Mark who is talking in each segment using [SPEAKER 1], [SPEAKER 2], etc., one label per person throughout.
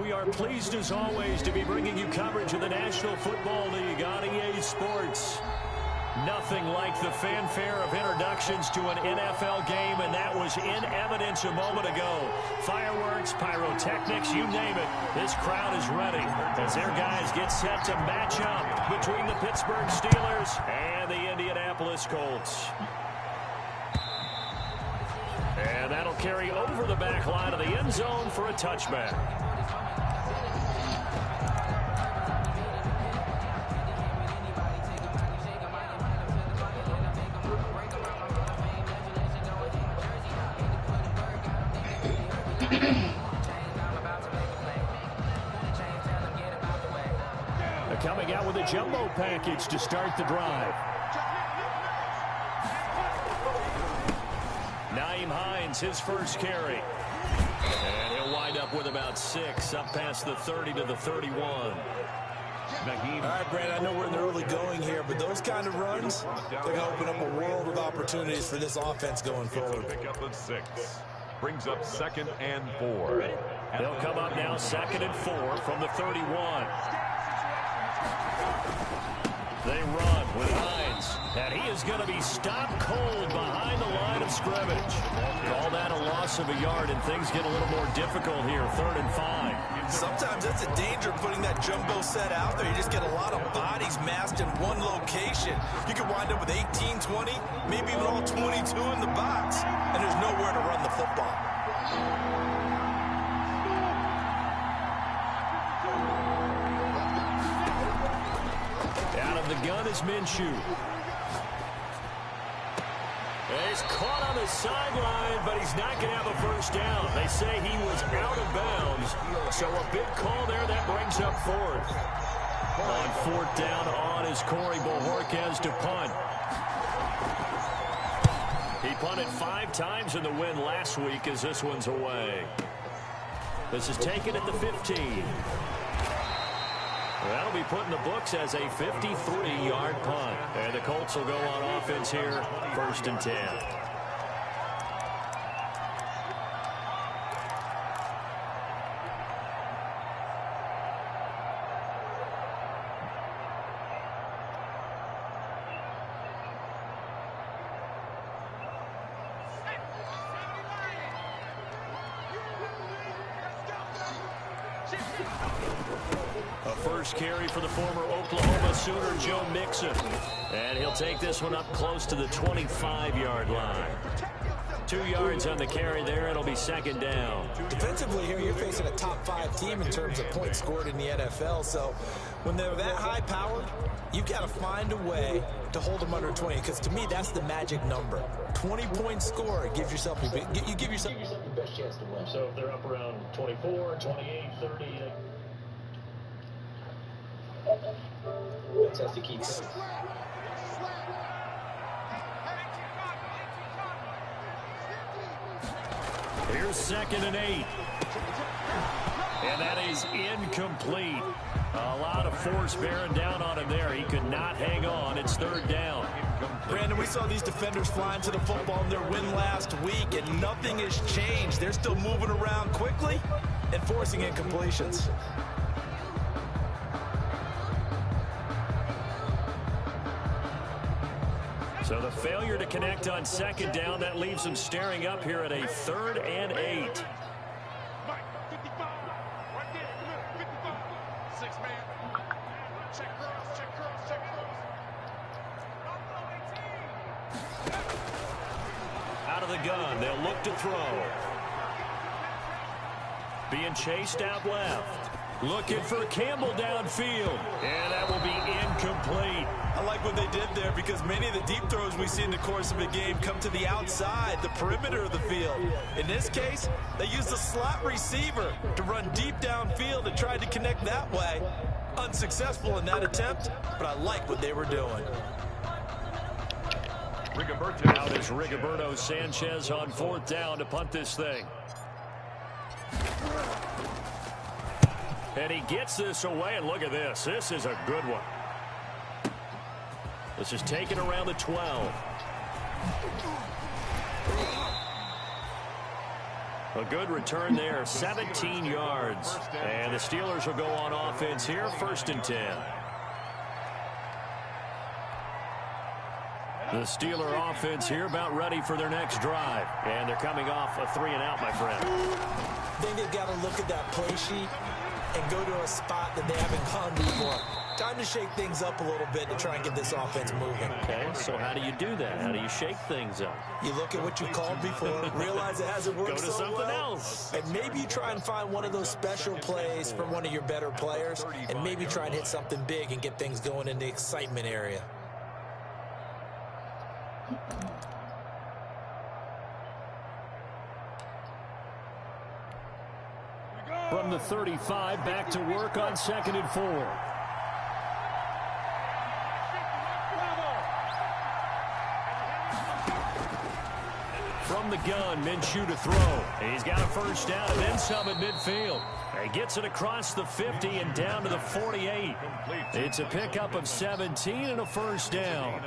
[SPEAKER 1] We are pleased as always to be bringing you coverage of the National Football League on EA Sports. Nothing like the fanfare of introductions to an NFL game, and that was in evidence a moment ago. Fireworks, pyrotechnics, you name it. This crowd is ready as their guys get set to match up between the Pittsburgh Steelers and the Indianapolis Colts. And that'll carry over the back line of the end zone for a touchback. Coming out with a jumbo package to start the drive. Nyheim Hines, his first carry. And he'll wind up with about 6, up past the 30 to the 31.
[SPEAKER 2] All right, Brandon, I know we're in the early going here, but those kind of runs, they're going to open up a world of opportunities for this offense going forward.
[SPEAKER 3] Pick up of 6. Brings up 2nd and 4.
[SPEAKER 1] They'll come up now 2nd and 4 from the 31. They run with Hines, and he is going to be stopped cold behind the line of scrimmage. Call that a loss of a yard, and things get a little more difficult here, 3rd and 5.
[SPEAKER 2] Sometimes that's a danger putting that jumbo set out there. You just get a lot of bodies massed in one location. You could wind up with 18, 20, maybe even all 22 in the box, and there's nowhere to run the football.
[SPEAKER 1] The gun is Minshew. He's caught on the sideline, but he's not going to have a first down. They say he was out of bounds, so a big call there that brings up 4th. On 4th down on is Corey Bojorquez to punt. He punted 5 times in the win last week as this one's away. This is taken at the 15. That'll be put in the books as a 53-yard punt. And the Colts will go on offense here, 1st and 10. First carry for the former Oklahoma Sooner, Joe Mixon. And he'll take this one up close to the 25-yard line. 2 yards on the carry there. It'll be second down.
[SPEAKER 2] Defensively here, you're facing a top-5 team in terms of points scored in the NFL. So when they're that high-powered, you've got to find a way to hold them under 20. Because to me, that's the magic number. 20 points score gives yourself you give yourself the best chance to win.
[SPEAKER 1] So if they're up around 24, 28, 30.
[SPEAKER 2] That's to keep it.
[SPEAKER 1] Here's 2nd and 8. And that is incomplete. A lot of force bearing down on him there. He could not hang on. It's 3rd down.
[SPEAKER 2] Brandon, we saw these defenders flying to the football in their win last week, and nothing has changed. They're still moving around quickly and forcing incompletions.
[SPEAKER 1] So the failure to connect on 2nd down, that leaves them staring up here at a 3rd and 8. Out of the gun, they'll look to throw. Being chased out left. Looking for Campbell downfield. And that will be incomplete.
[SPEAKER 2] I like what they did there because many of the deep throws we see in the course of a game come to the outside, the perimeter of the field. In this case, they used a slot receiver to run deep downfield and tried to connect that way. Unsuccessful in that attempt, but I like what they were doing.
[SPEAKER 1] Out is Rigoberto Sanchez on 4th down to punt this thing. And he gets this away, and look at this. This is a good one. This is taken around the 12. A good return there, 17 yards. And the Steelers will go on offense here, 1st and 10. The Steeler offense here about ready for their next drive. And they're coming off a 3 and out, my friend.
[SPEAKER 2] I think they've got to look at that play sheet and go to a spot that they haven't gone before. Time to shake things up a little bit to try and get this offense moving.
[SPEAKER 1] Okay, so how do you do that? How do you shake things up?
[SPEAKER 2] You look at what you called before, realize it hasn't worked
[SPEAKER 1] so well. Go to something else.
[SPEAKER 2] And maybe you try and find one of those special plays from one of your better players, and maybe try and hit something big and get things going in the excitement area.
[SPEAKER 1] From the 35, back to work on 2nd and 4. From the gun, Minshew to throw. He's got a 1st down and then some at midfield. He gets it across the 50 and down to the 48. It's a pickup of 17 and a 1st down.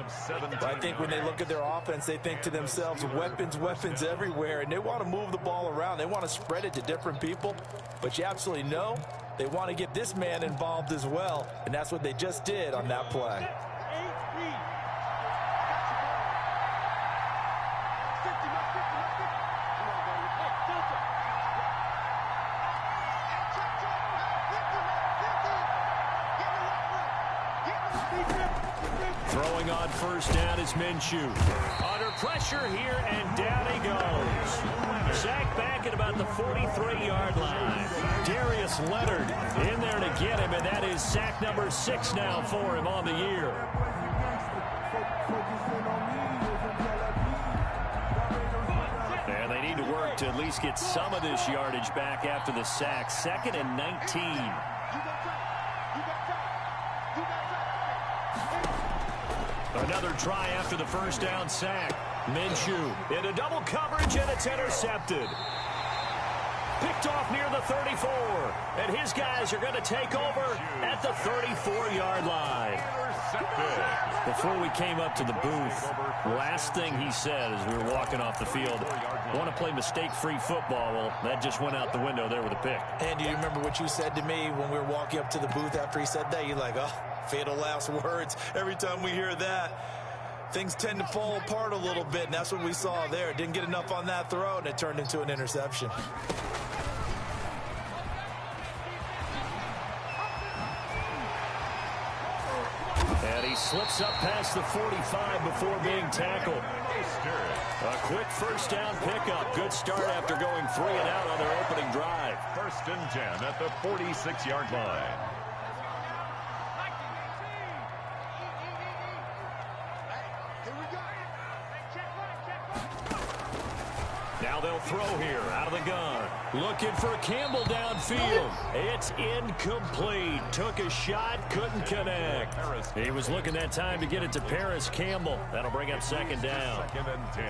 [SPEAKER 2] I think when they look at their offense, they think to themselves, weapons, weapons everywhere, and they want to move the ball around. They want to spread it to different people, but you absolutely know they want to get this man involved as well, and that's what they just did on that play.
[SPEAKER 1] Throwing on 1st down is Minshew. Under pressure here, and down he goes. Sacked back at about the 43-yard line. Darius Leonard in there to get him, and that is sack number 6 now for him on the year. And they need to work to at least get some of this yardage back after the sack. 2nd and 19. Another try after the 1st down sack. Minshew into double coverage, and it's intercepted. Picked off near the 34. And his guys are going to take over at the 34-yard line. Before we came up to the booth, last thing he said as we were walking off the field, want to play mistake-free football. Well, that just went out the window there with a pick.
[SPEAKER 2] And do you remember what you said to me when we were walking up to the booth after he said that? You're like, oh, fatal last words. Every time we hear that, things tend to fall apart a little bit, and that's what we saw there. Didn't get enough on that throw, and it turned into an interception.
[SPEAKER 1] And he slips up past the 45 before being tackled. A quick first down pickup. Good start after going 3 and out on their opening drive.
[SPEAKER 3] 1st and 10 at the 46-yard line.
[SPEAKER 1] Now they'll throw here out of the gun. Looking for Campbell downfield. It's incomplete. Took a shot, couldn't connect. He was looking that time to get it to Paris Campbell. That'll bring up 2nd down.
[SPEAKER 3] 2nd and 10.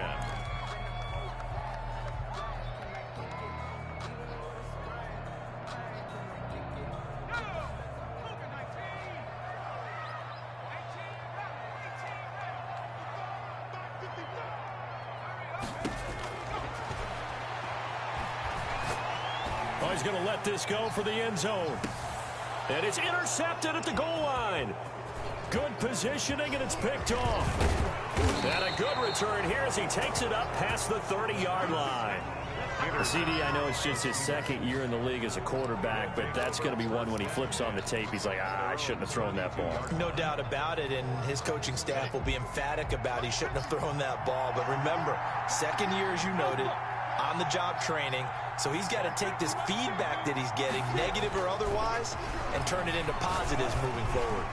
[SPEAKER 1] Oh, he's going to let this go for the end zone. And it's intercepted at the goal line. Good positioning, and it's picked off. And a good return here as he takes it up past the 30-yard line. CD, I know it's just his 2nd year in the league as a quarterback, but that's going to be one when he flips on the tape. He's like, I shouldn't have thrown that ball.
[SPEAKER 2] No doubt about it, and his coaching staff will be emphatic about he shouldn't have thrown that ball. But remember, 2nd year, as you noted, on-the-job training. So he's got to take this feedback that he's getting, negative or otherwise, and turn it into positives moving forward.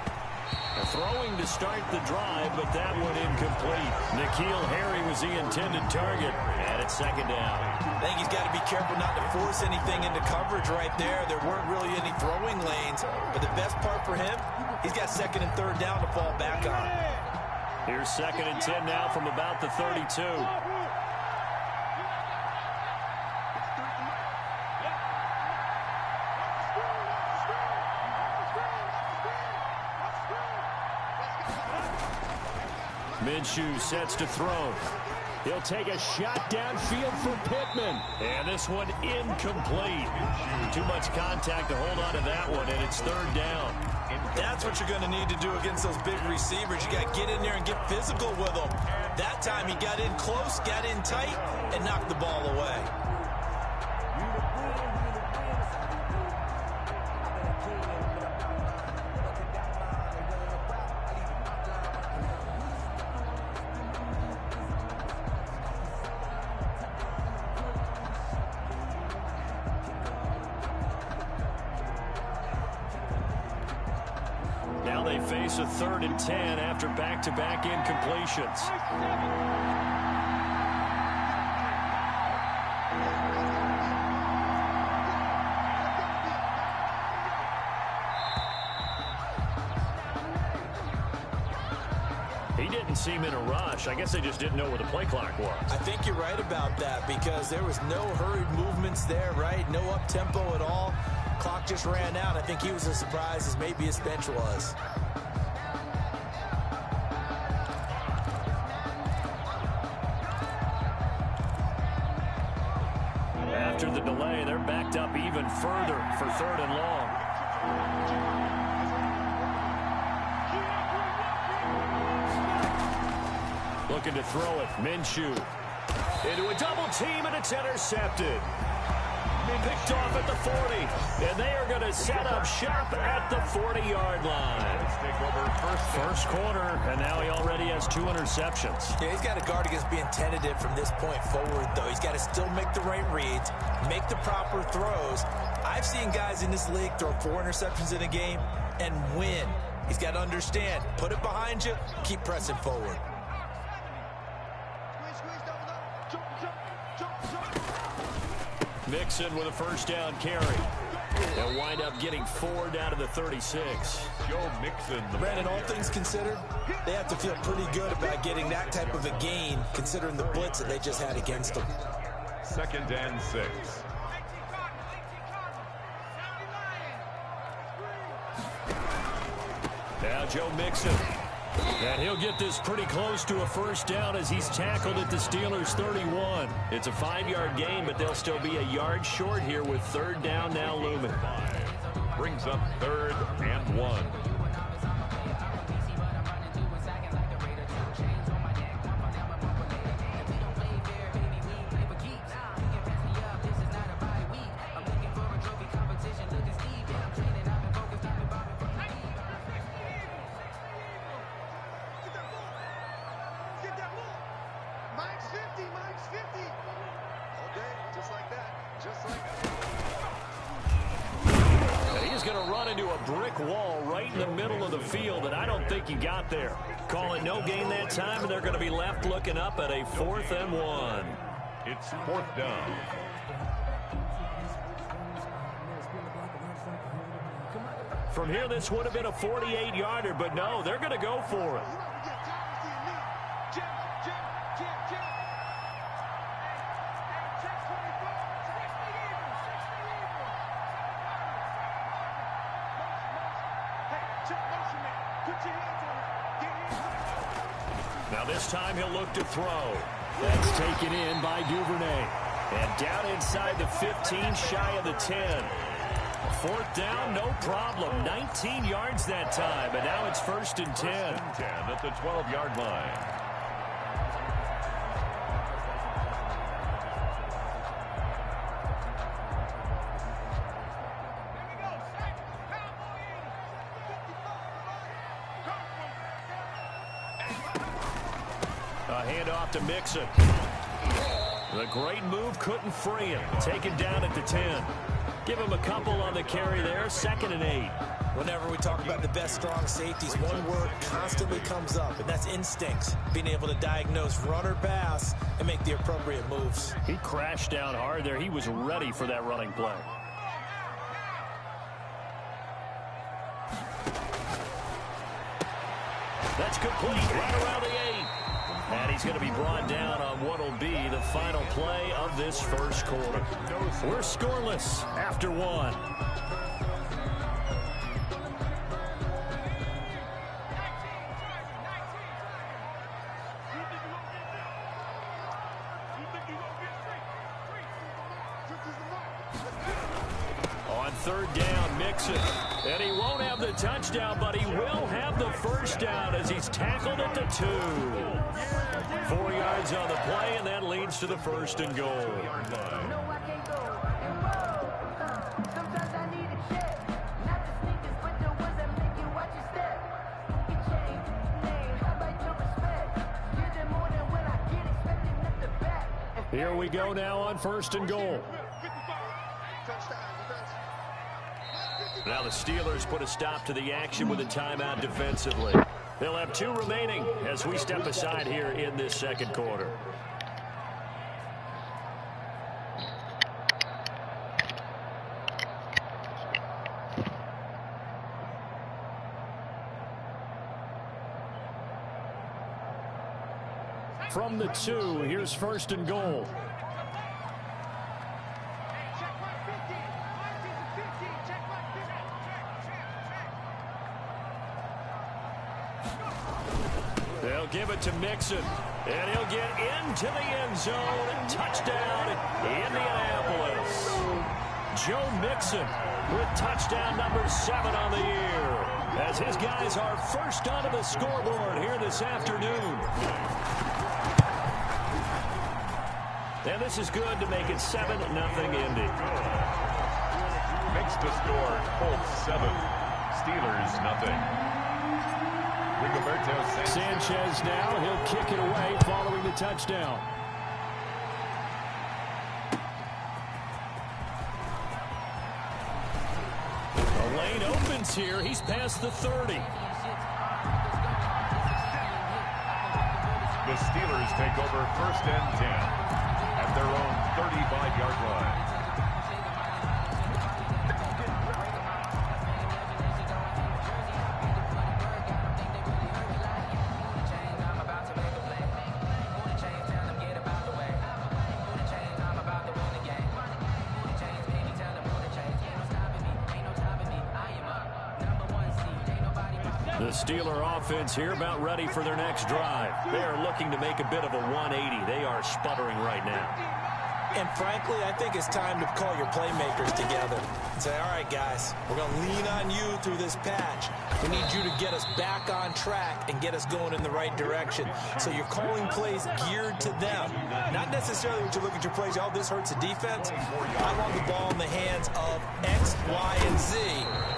[SPEAKER 1] Throwing to start the drive, but that one incomplete. N'Keal Harry was the intended target, and it's 2nd down.
[SPEAKER 2] I think he's got to be careful not to force anything into coverage right there. There weren't really any throwing lanes, but the best part for him, he's got 2nd and 3rd down to fall back on.
[SPEAKER 1] Here's 2nd and 10 now from about the 32. Minshew sets to throw. He'll take a shot downfield for Pittman. And this one incomplete. Too much contact to hold on to that one, and it's 3rd down.
[SPEAKER 2] That's what you're going to need to do against those big receivers. You got to get in there and get physical with them. That time he got in close, got in tight, and knocked the ball away.
[SPEAKER 1] Now they face a 3rd and 10 after back-to-back incompletions. He didn't seem in a rush. I guess they just didn't know where the play clock was.
[SPEAKER 2] I think you're right about that because there was no hurried movements there, right? No up-tempo at all. Clock just ran out. I think he was as surprised as maybe his bench was.
[SPEAKER 1] After the delay, they're backed up even further for 3rd and long. Looking to throw it. Minshew into a double team, and it's intercepted. Picked off at the 40, and they are going to set up shop at the 40-yard line. First quarter, and now he already has 2 interceptions.
[SPEAKER 2] Yeah, he's got to guard against being tentative from this point forward, though. He's got to still make the right reads, make the proper throws. I've seen guys in this league throw 4 interceptions in a game and win. He's got to understand, put it behind you, keep pressing forward.
[SPEAKER 1] Mixon with a first down carry. They'll wind up getting 4 down to the 36.
[SPEAKER 3] Joe Mixon.
[SPEAKER 2] Brandon, all things considered, they have to feel pretty good about getting that type of a gain, considering the blitz that they just had against them.
[SPEAKER 3] 2nd and 6.
[SPEAKER 1] Now Joe Mixon. And he'll get this pretty close to a first down as he's tackled at the Steelers' 31. It's a 5-yard gain, but they'll still be a yard short here with 3rd down now looming.
[SPEAKER 3] Brings up 3rd and 1.
[SPEAKER 1] brick wall right in the middle of the field, and I don't think he got there. Call it no gain that time, and they're going to be left looking up at a 4th and 1.
[SPEAKER 3] It's 4th down.
[SPEAKER 1] From here, this would have been a 48-yarder, but no, they're going to go for it. Now this time he'll look to throw. That's taken in by Duvernay. And down inside the 15, shy of the 10. 4th down, no problem. 19 yards that time, and now it's 1st and 10.
[SPEAKER 3] 10 at the 12-yard line.
[SPEAKER 1] A handoff to Mixon. The great move couldn't free him. Taken down at the 10. Give him a couple on the carry there. 2nd and 8.
[SPEAKER 2] Whenever we talk about the best strong safeties, one word constantly comes up, and that's instincts. Being able to diagnose run or pass and make the appropriate moves.
[SPEAKER 1] He crashed down hard there. He was ready for that running play. That's complete right around the 8. And he's going to be brought down on what will be the final play of this 1st quarter. We're scoreless after 1. On 3rd down, Mixon. And he won't have the touchdown, but he will have the 1st down as he's tackled at the 2. 4 yards on the play, and that leads to the 1st and goal. Here we go now on 1st and goal. Now the Steelers put a stop to the action with a timeout defensively. They'll have 2 remaining as we step aside here in this 2nd quarter. From the 2, here's 1st and goal. They'll give it to Mixon, and he'll get into the end zone. Touchdown, Indianapolis. Joe Mixon with touchdown number 7 on the year, as his guys are first onto the scoreboard here this afternoon. And this is good to make it 7-0 Indy.
[SPEAKER 3] Makes the score Colts 7, Steelers nothing.
[SPEAKER 1] Sanchez now, he'll kick it away following the touchdown. The lane opens here. He's past the 30.
[SPEAKER 3] The Steelers take over 1st and 10 at their own 35-yard line.
[SPEAKER 1] The Steeler offense here about ready for their next drive. They are looking to make a bit of a 180. They are sputtering right now.
[SPEAKER 2] And frankly, I think it's time to call your playmakers together and say, all right, guys, we're going to lean on you through this patch. We need you to get us back on track and get us going in the right direction. So you're calling plays geared to them. Not necessarily what you look at your plays, oh, this hurts the defense. I want the ball in the hands of X, Y, and Z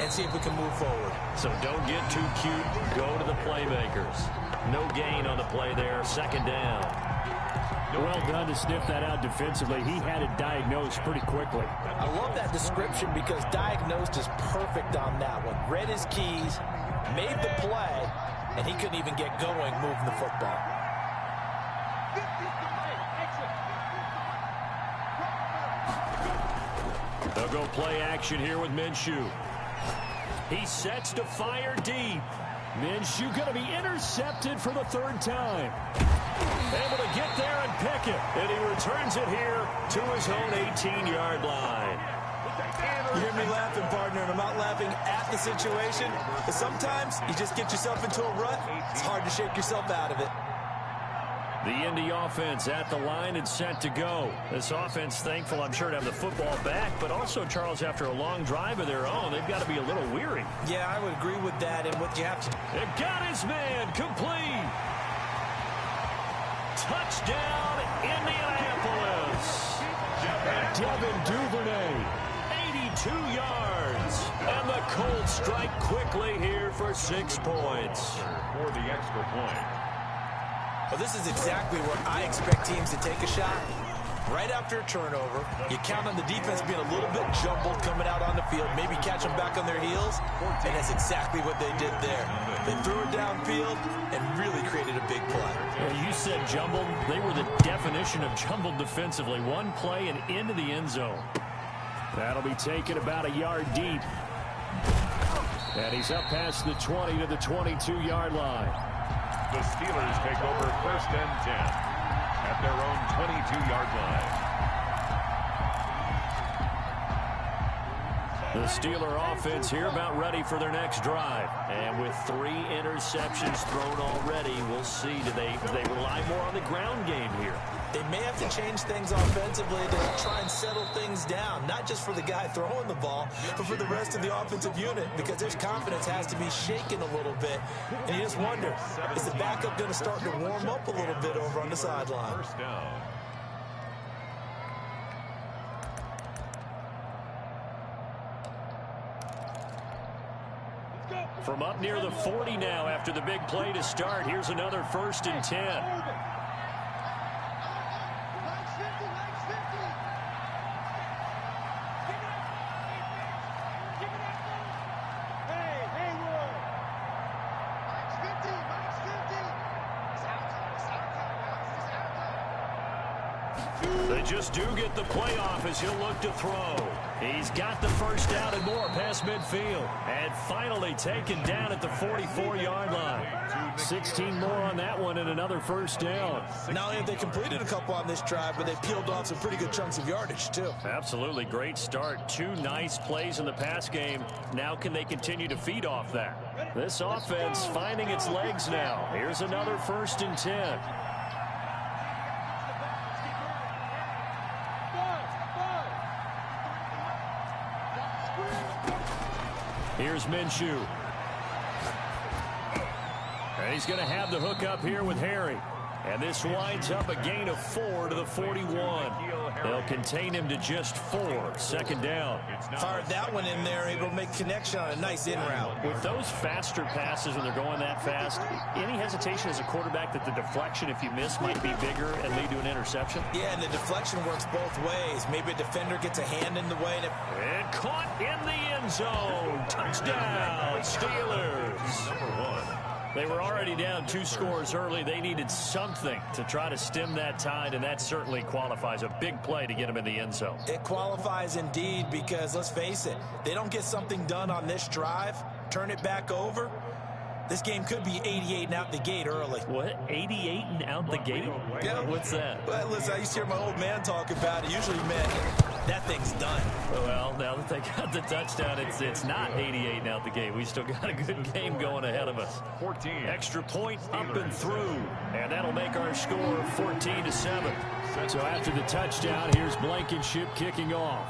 [SPEAKER 2] and see if we can move forward.
[SPEAKER 1] So don't get too cute. Go to the playmakers. No gain on the play there. 2nd down. Well done to sniff that out defensively. He had it diagnosed pretty quickly.
[SPEAKER 2] I love that description because diagnosed is perfect on that one. Read his keys, made the play, and he couldn't even get going moving the football.
[SPEAKER 1] They'll go play action here with Minshew. He sets to fire deep. Minshew going to be intercepted for the third time. Able to get there and pick it. And he returns it here to his own 18-yard line.
[SPEAKER 2] You hear me laughing, partner, and I'm not laughing at the situation. But sometimes you just get yourself into a rut. It's hard to shake yourself out of it.
[SPEAKER 1] The Indy offense at the line and set to go. This offense thankful, I'm sure, to have the football back, but also, Charles, after a long drive of their own, they've got to be a little weary.
[SPEAKER 2] Yeah, I would agree with that, and what you have to do.
[SPEAKER 1] It got his man complete. Touchdown, Indianapolis. Devin Duvernay, 82 yards. And the Colts strike quickly here for 6 points.
[SPEAKER 3] For the extra point.
[SPEAKER 2] Well, this is exactly where I expect teams to take a shot. Right after a turnover, you count on the defense being a little bit jumbled coming out on the field, maybe catch them back on their heels, and that's exactly what they did there. They threw it downfield and really created a big play.
[SPEAKER 1] Yeah, you said jumbled. They were the definition of jumbled defensively. One play and into the end zone. That'll be taken about a yard deep. And he's up past the 20 to the 22-yard line.
[SPEAKER 3] The Steelers take over 1st and 10 at their own 22-yard line.
[SPEAKER 1] The Steeler offense here about ready for their next drive. And with 3 interceptions thrown already, we'll see. Do they rely more on the ground game here?
[SPEAKER 2] They may have to change things offensively to try and settle things down, not just for the guy throwing the ball, but for the rest of the offensive unit, because their confidence has to be shaken a little bit. And you just wonder, is the backup going to start to warm up a little bit over on the sideline?
[SPEAKER 3] First down.
[SPEAKER 1] From up near the 40 now after the big play to start. Here's another 1st and 10. They just do get the playoff as he'll look to throw. He's got the first down and more past midfield. And finally taken down at the 44-yard line. 16 more on that one and another first down.
[SPEAKER 2] Not only have they completed a couple on this drive, but they peeled off some pretty good chunks of yardage, too.
[SPEAKER 1] Absolutely. Great start. 2 nice plays in the pass game. Now can they continue to feed off that? This offense finding its legs now. Here's another 1st and 10. Here's Minshew. And he's going to have the hook up here with Harry. And this winds up a gain of 4 to the 41. They'll contain him to just 4. 2nd down.
[SPEAKER 2] Fired that one in there, able to make connection on a nice in route.
[SPEAKER 1] With those faster passes when they're going that fast, any hesitation as a quarterback that the deflection, if you miss, might be bigger and lead to an interception?
[SPEAKER 2] Yeah, and the deflection works both ways. Maybe a defender gets a hand in the way.
[SPEAKER 1] And caught in the end zone. Touchdown, Steelers.
[SPEAKER 3] Number 1.
[SPEAKER 1] They were already down 2 scores early. They needed something to try to stem that tide, and that certainly qualifies. A big play to get them in the end zone.
[SPEAKER 2] It qualifies indeed because, let's face it, they don't get something done on this drive, turn it back over, this game could be 88 and out the gate early.
[SPEAKER 1] What? 88 and out the gate?
[SPEAKER 2] Yeah.
[SPEAKER 1] What's that?
[SPEAKER 2] Well, listen, I used to hear my old man talk about it. Usually meant that thing's done.
[SPEAKER 1] Well, now that they got the touchdown, it's not 88 and out the gate. We still got a good game going ahead of us.
[SPEAKER 3] 14.
[SPEAKER 1] Extra point up and through. And that'll make our score 14-7. So after the touchdown, here's Blankenship kicking off.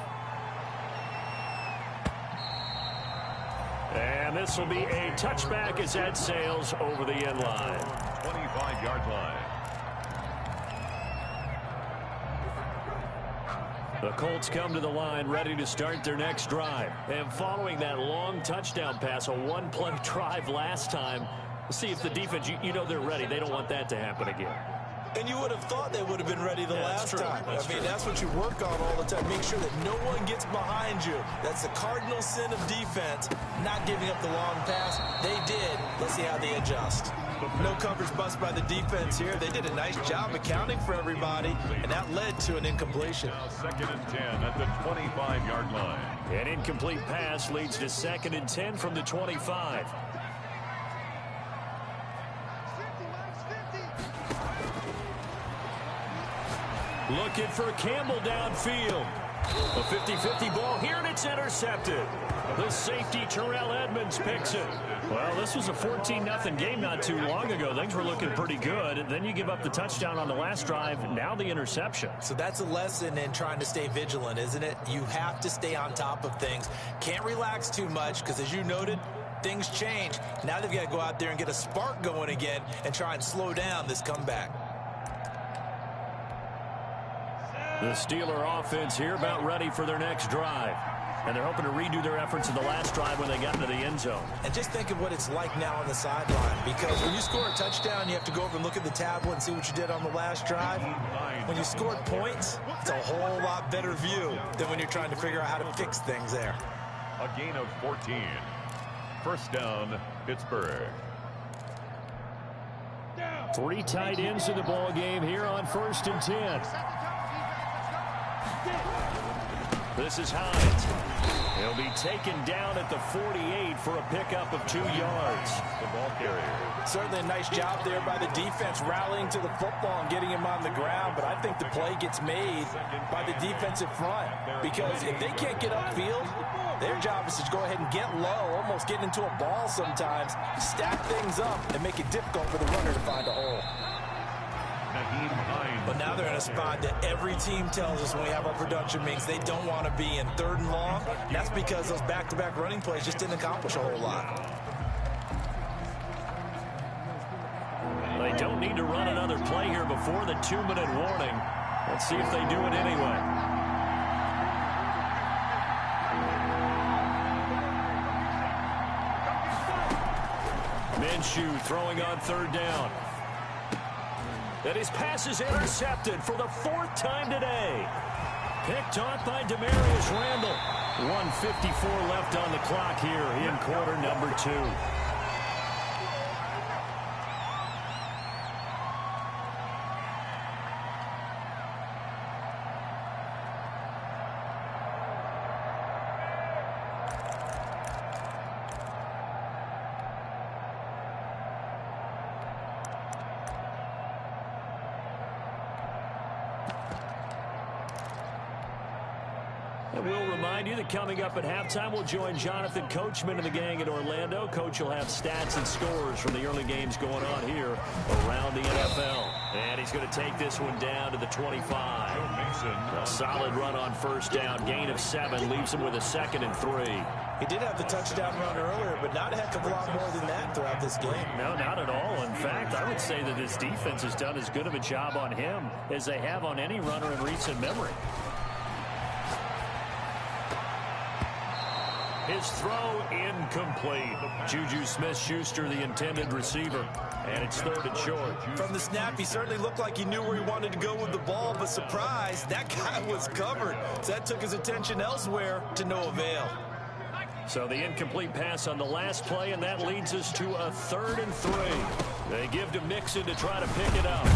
[SPEAKER 1] And this will be a touchback as that sails over the end line.
[SPEAKER 3] 25-yard line.
[SPEAKER 1] The Colts come to the line ready to start their next drive. And following that long touchdown pass, a 1-play drive last time, see if the defense, you know they're ready. They don't want that to happen again.
[SPEAKER 2] And you would have thought they would have been ready the last time.
[SPEAKER 1] That's true.
[SPEAKER 2] That's what you work on all the time. Make sure that no one gets behind you. That's the cardinal sin of defense, not giving up the long pass. They did. Let's see how they adjust. No coverage bust by the defense here. They did a nice job accounting for everybody, and that led to an incompletion.
[SPEAKER 3] Now 2nd and 10 at the 25-yard line.
[SPEAKER 1] An incomplete pass leads to 2nd and 10 from the 25. Looking for Campbell downfield. A 50-50 ball here, and it's intercepted. The safety, Terrell Edmonds, picks it. Well, this was a 14-0 game not too long ago. Things were looking pretty good. And then you give up the touchdown on the last drive. Now the interception.
[SPEAKER 2] So that's a lesson in trying to stay vigilant, isn't it? You have to stay on top of things. Can't relax too much because, as you noted, things change. Now they've got to go out there and get a spark going again and try and slow down this comeback.
[SPEAKER 1] The Steeler offense here about ready for their next drive. And they're hoping to redo their efforts in the last drive when they got into the end zone.
[SPEAKER 2] And just think of what it's like now on the sideline. Because when you score a touchdown, you have to go over and look at the tablet and see what you did on the last drive. When you scored points, it's a whole lot better view than when you're trying to figure out how to fix things there.
[SPEAKER 3] A gain of 14. First down, Pittsburgh.
[SPEAKER 1] 3 tight ends in the ball game here on 1st and 10. This is Hines. He'll be taken down at the 48 for a pickup of 2 yards.
[SPEAKER 3] The ball carrier.
[SPEAKER 2] Certainly a nice job there by the defense rallying to the football and getting him on the ground. But I think the play gets made by the defensive front. Because if they can't get upfield, their job is to go ahead and get low, almost get into a ball sometimes, stack things up, and make it difficult for the runner to find a hole. But now they're in a spot that every team tells us when we have our production meetings they don't want to be in, 3rd and long. And that's because those back-to-back running plays just didn't accomplish a whole lot.
[SPEAKER 1] They don't need to run another play here before the 2-minute warning. Let's see if they do it anyway. Minshew throwing on 3rd down. And his pass is intercepted for the 4th time today. Picked off by Demarius Randall. 1:54 left on the clock here in quarter number 2. And we'll remind you that coming up at halftime, we'll join Jonathan Coachman and the gang in Orlando. Coach will have stats and scores from the early games going on here around the NFL. And he's going to take this one down to the 25. A solid run on 1st down. Gain of 7 leaves him with a 2nd and 3.
[SPEAKER 2] He did have the touchdown run earlier, but not a heck of a lot more than that throughout this game.
[SPEAKER 1] No, not at all. In fact, I would say that this defense has done as good of a job on him as they have on any runner in recent memory. His throw incomplete. Juju Smith-Schuster, the intended receiver. And it's 3rd and short.
[SPEAKER 2] From the snap, he certainly looked like he knew where he wanted to go with the ball, but surprise, that guy was covered. So that took his attention elsewhere to no avail.
[SPEAKER 1] So the incomplete pass on the last play, and that leads us to a 3rd and 3. They give to Mixon to try to pick it up.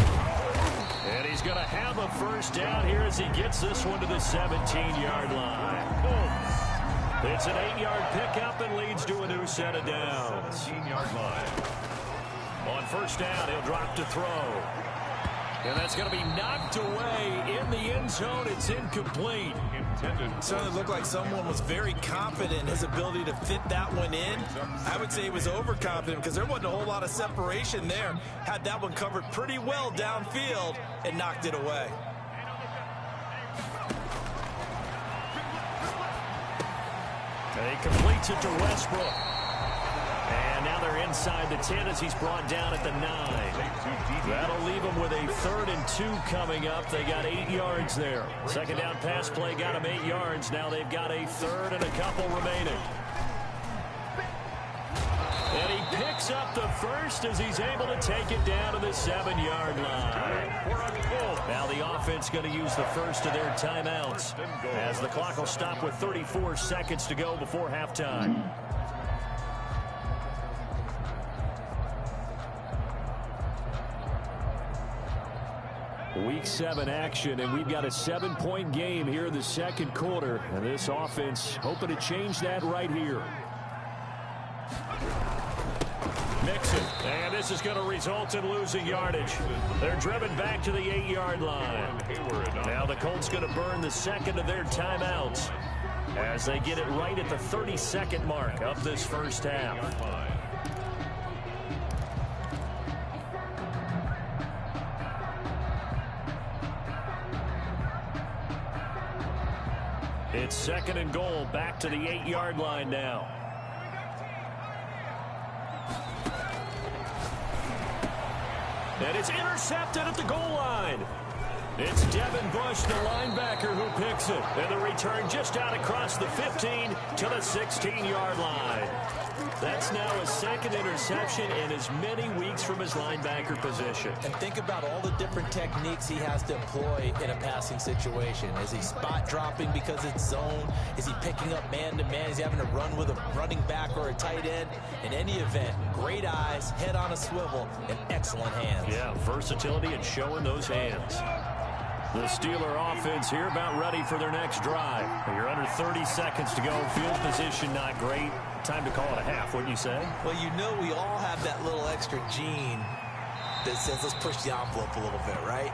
[SPEAKER 1] And he's going to have a 1st down here as he gets this one to the 17-yard line. It's an 8-yard pickup and leads to a new set of downs.
[SPEAKER 3] 17-yard line.
[SPEAKER 1] On 1st down, he'll drop to throw. And that's going to be knocked away in the end zone. It's incomplete.
[SPEAKER 2] It certainly looked like someone was very confident in his ability to fit that one in. I would say he was overconfident because there wasn't a whole lot of separation there. Had that one covered pretty well downfield and knocked it away.
[SPEAKER 1] He completes it to Westbrook. And now they're inside the 10 as he's brought down at the 9. That'll leave them with a 3rd and 2 coming up. They got 8 yards there. 2nd down pass play got them 8 yards. Now they've got a 3rd and a couple remaining. And he picks picks up the first as he's able to take it down to the 7-yard line. Now the offense going to use the first of their timeouts as the clock will stop with 34 seconds to go before halftime. Week 7 action, and we've got a 7-point game here in the second quarter. And this offense hoping to change that right here. Mixon, and this is going to result in losing yardage. They're driven back to the 8-yard line. Now the Colts going to burn the second of their timeouts as they get it right at the 30-second mark of this first half. It's second and goal, back to the 8-yard line now. And it's intercepted at the goal line. It's Devin Bush, the linebacker, who picks it. And the return just out across the 15 to the 16-yard line. That's now his second interception in as many weeks from his linebacker position.
[SPEAKER 2] And think about all the different techniques he has to employ in a passing situation. Is he spot dropping because it's zone? Is he picking up man-to-man? Is he having to run with a running back or a tight end? In any event, great eyes, head on a swivel, and excellent hands.
[SPEAKER 1] Yeah, versatility and showing those hands. The Steeler offense here about ready for their next drive. You're under 30 seconds to go. Field position not great. Time to call it a half, wouldn't you say?
[SPEAKER 2] Well, you know we all have that little extra gene that says let's push the envelope a little bit, right?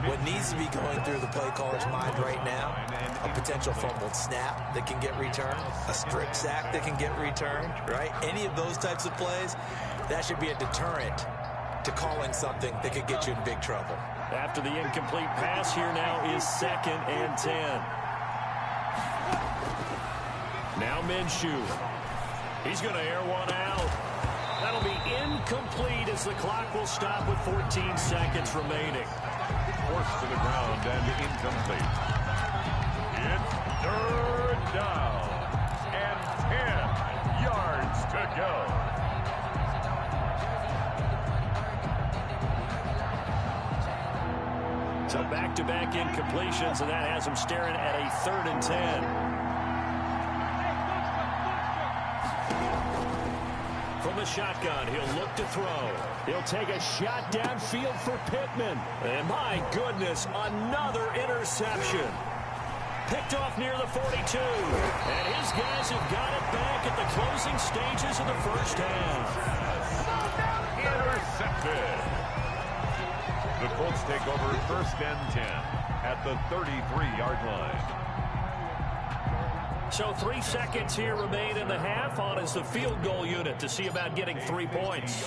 [SPEAKER 2] What needs to be going through the play caller's mind right now, a potential fumbled snap that can get returned, a strip sack that can get returned, right? Any of those types of plays, that should be a deterrent to calling something that could get you in big trouble.
[SPEAKER 1] After the incomplete pass, here now is 2nd and 10. Now Minshew. He's going to air one out. That'll be incomplete as the clock will stop with 14 seconds remaining.
[SPEAKER 3] Forced to the ground and incomplete. It's 3rd down and 10 yards to go.
[SPEAKER 1] So back-to-back incompletions, and that has him staring at a 3rd and 10. From the shotgun, he'll look to throw. He'll take a shot downfield for Pittman. And my goodness, another interception. Picked off near the 42. And his guys have got it back at the closing stages of the first half.
[SPEAKER 3] Intercepted. The Colts take over 1st and 10 at the 33-yard line.
[SPEAKER 1] So 3 seconds here remain in the half. On is the field goal unit to see about getting 3 points.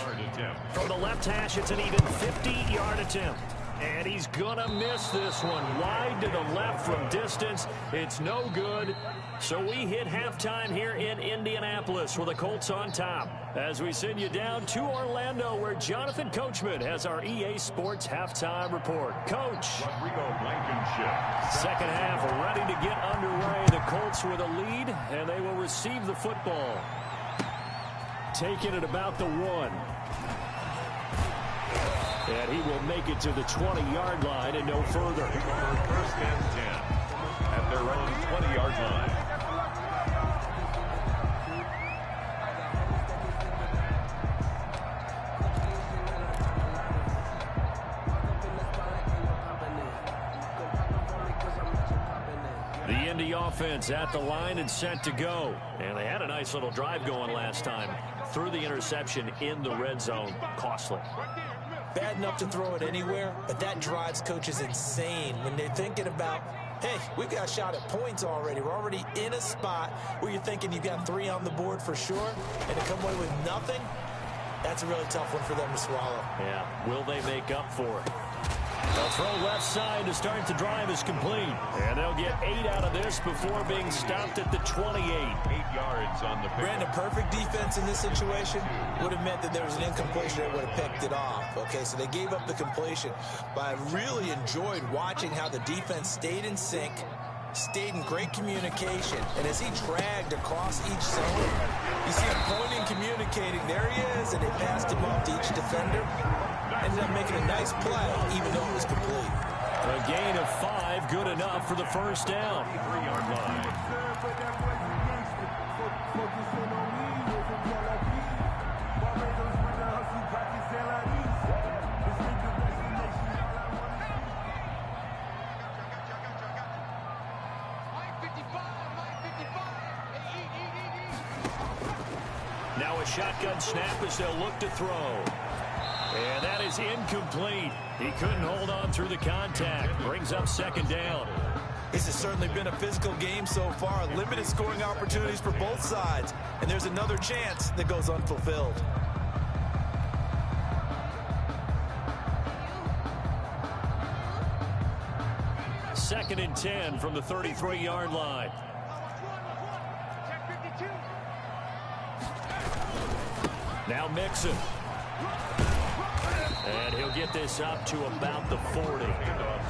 [SPEAKER 1] From the left hash, it's an even 50-yard attempt. And he's going to miss this one. Wide to the left from distance. It's no good. So we hit halftime here in Indianapolis with the Colts on top. As we send you down to Orlando, where Jonathan Coachman has our EA Sports halftime report. Coach. Second half ready to get underway. The Colts with a lead, and they will receive the football. Taking it about the 1. And he will make it to the 20-yard line and no further.
[SPEAKER 3] 1st and 10 at their own 20-yard line.
[SPEAKER 1] The Indy offense at the line and set to go. And they had a nice little drive going last time. Threw the interception in the red zone. Costly.
[SPEAKER 2] Bad enough to throw it anywhere, but that drives coaches insane when they're thinking about, hey, we've got a shot at points already. We're already in a spot where you're thinking you've got 3 on the board for sure, and to come away with nothing, that's a really tough one for them to swallow.
[SPEAKER 1] Yeah, will they make up for it? They'll throw left side to start the drive is complete. And they'll get 8 out of this before being stopped at the 28.
[SPEAKER 3] 8 yards on the pick.
[SPEAKER 2] Brandon, perfect defense in this situation would have meant that there was an incompletion that would have picked it off. Okay, so they gave up the completion. But I really enjoyed watching how the defense stayed in sync, stayed in great communication. And as he dragged across each zone, you see him pointing, communicating. There he is, and they passed him off to each defender. Ended up making a nice play, even though it was complete.
[SPEAKER 1] A gain of 5, good enough for the first down.
[SPEAKER 3] 3-yard line.
[SPEAKER 1] Now a shotgun snap as they'll look to throw. And that is incomplete. He couldn't hold on through the contact. Brings up second down.
[SPEAKER 2] This has certainly been a physical game so far. Limited scoring opportunities for both sides. And there's another chance that goes unfulfilled.
[SPEAKER 1] Second and 10 from the 33-yard line. Now Mixon. And he'll get this up to about the 40.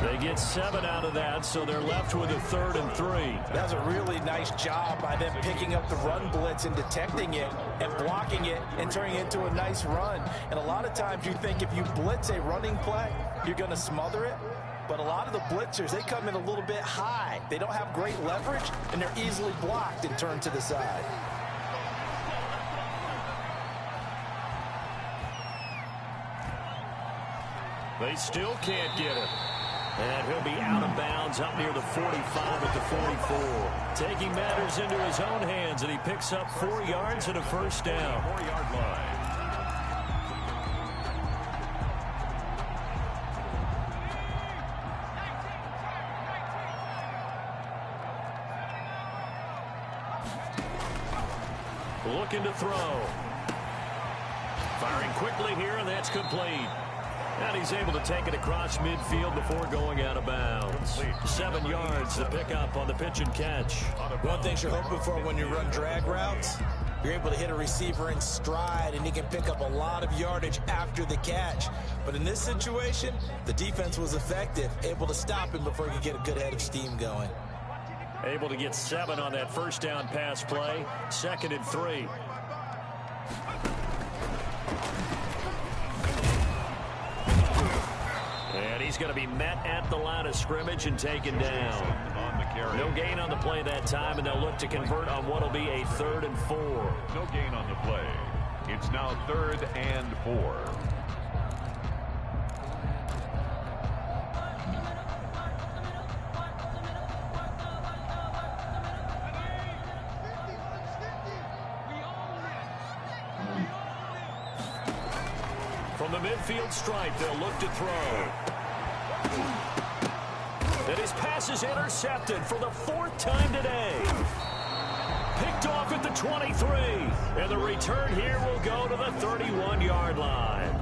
[SPEAKER 1] They get 7 out of that, so they're left with a 3rd and 3.
[SPEAKER 2] That was a really nice job by them picking up the run blitz and detecting it and blocking it and turning it into a nice run. And a lot of times you think if you blitz a running play, you're going to smother it. But a lot of the blitzers, they come in a little bit high. They don't have great leverage, and they're easily blocked and turned to the side.
[SPEAKER 1] They still can't get him. And he'll be out of bounds up near the 45 at the 44. Taking matters into his own hands, and he picks up 4 yards and a first down.
[SPEAKER 3] 4-yard line.
[SPEAKER 1] Looking to throw. Firing quickly here, and that's complete. And he's able to take it across midfield before going out of bounds. 7 yards to pick up on the pitch and catch.
[SPEAKER 2] One thing you're hoping for when you run drag routes, you're able to hit a receiver in stride, and he can pick up a lot of yardage after the catch. But in this situation, the defense was effective, able to stop him before he could get a good head of steam going.
[SPEAKER 1] Able to get 7 on that first down pass play. 2nd and 3. And he's going to be met at the line of scrimmage and taken down. No gain on the play that time, and they'll look to convert on what will be a 3rd and 4.
[SPEAKER 3] No gain on the play. It's now 3rd and 4.
[SPEAKER 1] From the midfield stripe, they'll look to throw. And his pass is intercepted for the 4th time today. Picked off at the 23. And the return here will go to the 31-yard line.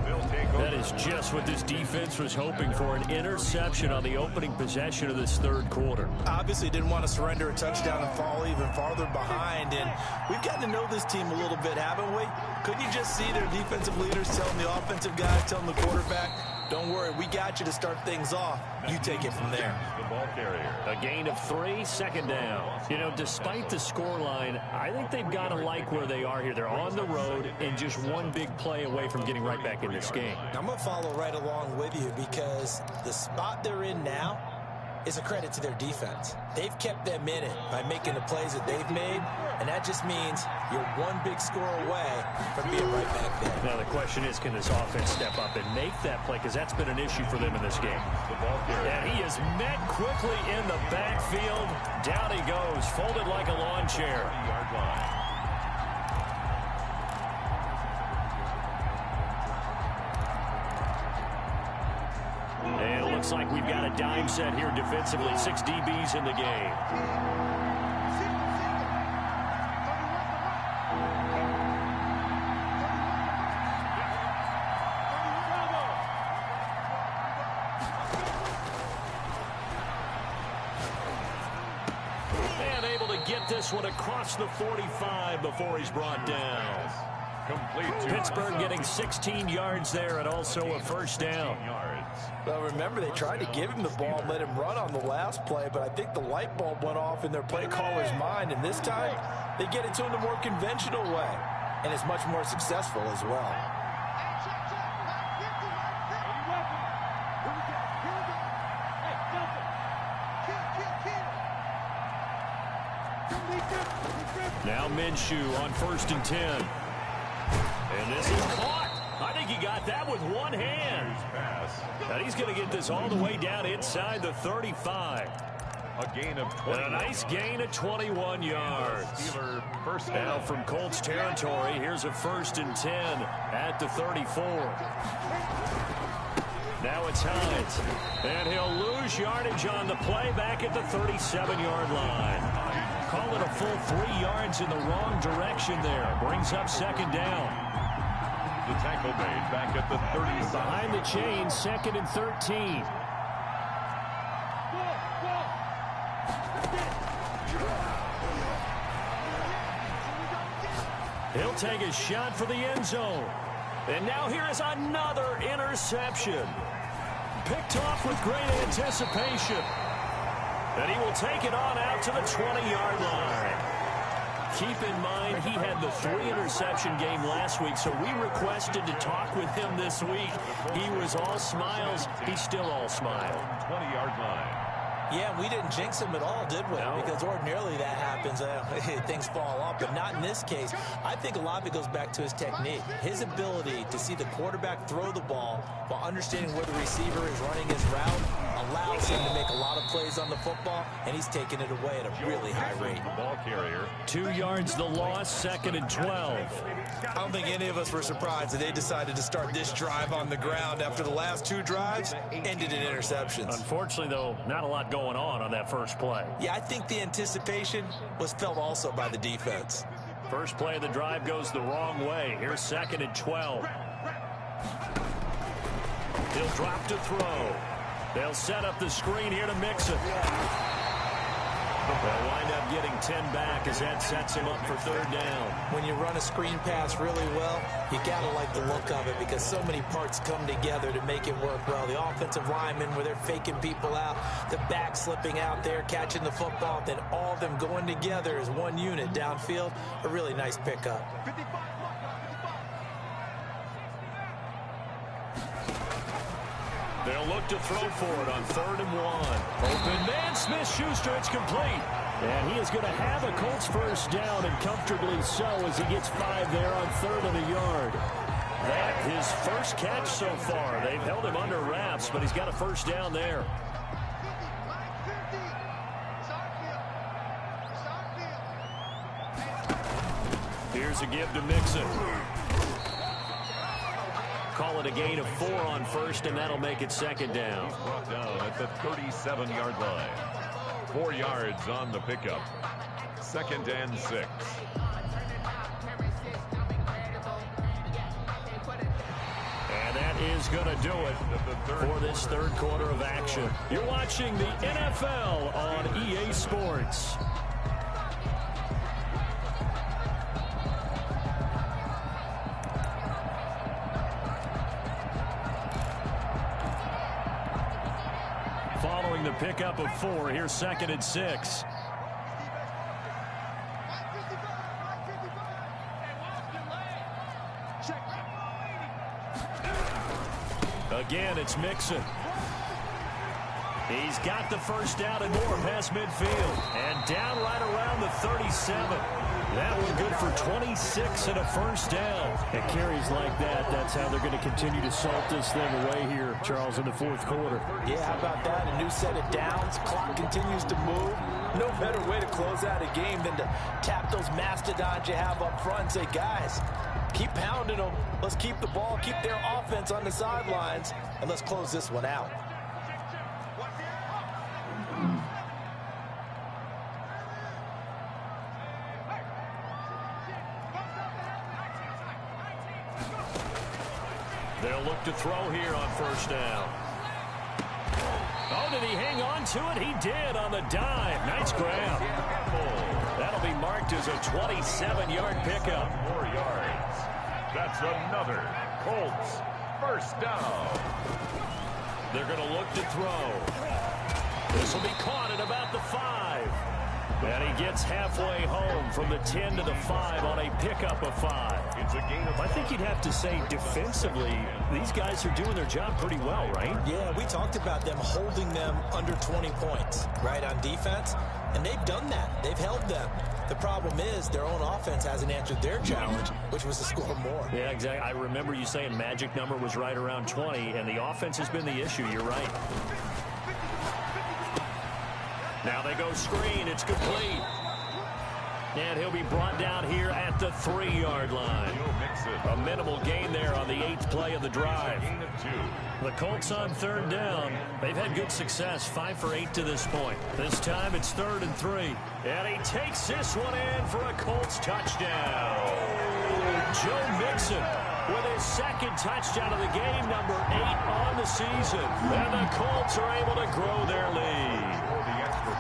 [SPEAKER 1] That is just what this defense was hoping for, an interception on the opening possession of this 3rd quarter.
[SPEAKER 2] Obviously didn't want to surrender a touchdown and fall even farther behind. And we've gotten to know this team a little bit, haven't we? Couldn't you just see their defensive leaders telling the offensive guys, telling the quarterback, don't worry, we got you to start things off. You take it from there.
[SPEAKER 3] The ball carrier.
[SPEAKER 1] A gain of 3, 2nd down. You know, despite the scoreline, I think they've got to like where they are here. They're on the road and just one big play away from getting right back in this game.
[SPEAKER 2] I'm going to follow right along with you because the spot they're in now is a credit to their defense. They've kept them in it by making the plays that they've made, and that just means you're one big score away from being right back there.
[SPEAKER 1] Now the question is, can this offense step up and make that play? Because that's been an issue for them in this game.
[SPEAKER 3] The ball carrier.
[SPEAKER 1] And he is met quickly in the backfield. Down he goes, folded like a lawn chair.
[SPEAKER 3] 30-yard line.
[SPEAKER 1] And it looks like we've got a dime set here defensively. 6 DBs in the game. And able to get this one across the 45 before he's brought down.
[SPEAKER 3] Complete to
[SPEAKER 1] Pittsburgh getting 16 yards there and also a first down.
[SPEAKER 2] Well, remember, they tried to give him the ball and let him run on the last play, but I think the light bulb went off in their play caller's mind, and this time they get it to him the more conventional way. and is much more successful as well.
[SPEAKER 1] Now Minshew on 1st and 10. And this is caught. I think he got that with one hand. And he's going to get this all the way down inside the 35.
[SPEAKER 3] A gain of 20.
[SPEAKER 1] And a nice gain of 21 yards. Now from Colts territory, here's a 1st and 10 at the 34. Now it's Hines. And he'll lose yardage on the play back at the 37-yard line. Call it a full 3 yards in the wrong direction there. Brings up 2nd down.
[SPEAKER 3] The tackle made back at the 30.
[SPEAKER 1] Behind the chain, 2nd and 13. He'll take a shot for the end zone. And now here is another interception. Picked off with great anticipation. And he will take it on out to the 20-yard line. Keep in mind, he had the 3-interception game last week, so we requested to talk with him this week. He was all smiles. He's still all smile.
[SPEAKER 3] 20-yard line.
[SPEAKER 2] Yeah, we didn't jinx him at all, did we?
[SPEAKER 1] No.
[SPEAKER 2] Because ordinarily that happens. Things fall off, but not in this case. I think a lot of it goes back to his technique. His ability to see the quarterback throw the ball while understanding where the receiver is running his route allows him to make a lot of plays on the football, and he's taking it away at a really high rate.
[SPEAKER 3] The ball carrier.
[SPEAKER 1] 2 yards the loss, 2nd and 12.
[SPEAKER 2] I don't think any of us were surprised that they decided to start this drive on the ground after the last 2 drives ended in interceptions.
[SPEAKER 1] Unfortunately, though, not a lot going on that first play.
[SPEAKER 2] Yeah, I think the anticipation was felt also by the defense.
[SPEAKER 1] First play of the drive goes the wrong way. Here's 2nd and 12. He'll drop to throw. They'll set up the screen here to mix it. They'll wind up getting 10 back as that sets him up for 3rd down.
[SPEAKER 2] When you run a screen pass really well, you gotta like the look of it because so many parts come together to make it work well. The offensive linemen where they're faking people out, the back slipping out there, catching the football, then all of them going together as one unit downfield. A really nice pickup.
[SPEAKER 1] They'll look to throw for it on 3rd and 1. Open man, Smith-Schuster, it's complete. And he is going to have a Colts first down, and comfortably so as he gets 5 there on 3rd and a yard. That his first catch so far. They've held him under wraps, but he's got a first down there. Here's a give to Mixon. Call it a gain of 4 on 1st, and that'll make it 2nd down.
[SPEAKER 3] He's brought down at the 37-yard line. 4 yards on the pickup. 2nd and 6.
[SPEAKER 1] And that is going to do it for this 3rd quarter of action. You're watching the NFL on EA Sports. Following the pickup of 4, here's 2nd and 6. Again, it's Mixon. He's got the first down and more past midfield. And down right around the 37. That was good for 26 and a first down. And carries like that, that's how they're going to continue to salt this thing away here, Charles, in the 4th quarter.
[SPEAKER 2] Yeah, how about that? A new set of downs. Clock continues to move. No better way to close out a game than to tap those mastodons you have up front and say, guys, keep pounding them. Let's keep the ball, keep their offense on the sidelines, and let's close this one out.
[SPEAKER 1] They'll look to throw here on first down. Oh, did he hang on to it? He did on the dive. Nice grab. That'll be marked as a 27-yard pickup.
[SPEAKER 3] 4 yards. That's another Colts first down.
[SPEAKER 1] They're going to look to throw. This will be caught at about the 5. And he gets halfway home from the 10 to the 5 on a pickup of 5.
[SPEAKER 3] It's a gain of 5.
[SPEAKER 1] I think you'd have to say defensively, these guys are doing their job pretty well, right?
[SPEAKER 2] Yeah, we talked about them holding them under 20 points, right, on defense. And they've done that. They've held them. The problem is their own offense hasn't answered their challenge, which was to score more.
[SPEAKER 1] Yeah, exactly. I remember you saying magic number was right around 20, and the offense has been the issue. You're right. Now they go screen. It's complete. And he'll be brought down here at the 3-yard line. A minimal gain there on the 8th play of the drive. The Colts on 3rd down. They've had good success, 5 for 8 to this point. This time it's 3rd and 3. And he takes this one in for a Colts touchdown. Joe Mixon with his 2nd touchdown of the game, number 8 on the season. And the Colts are able to grow their lead.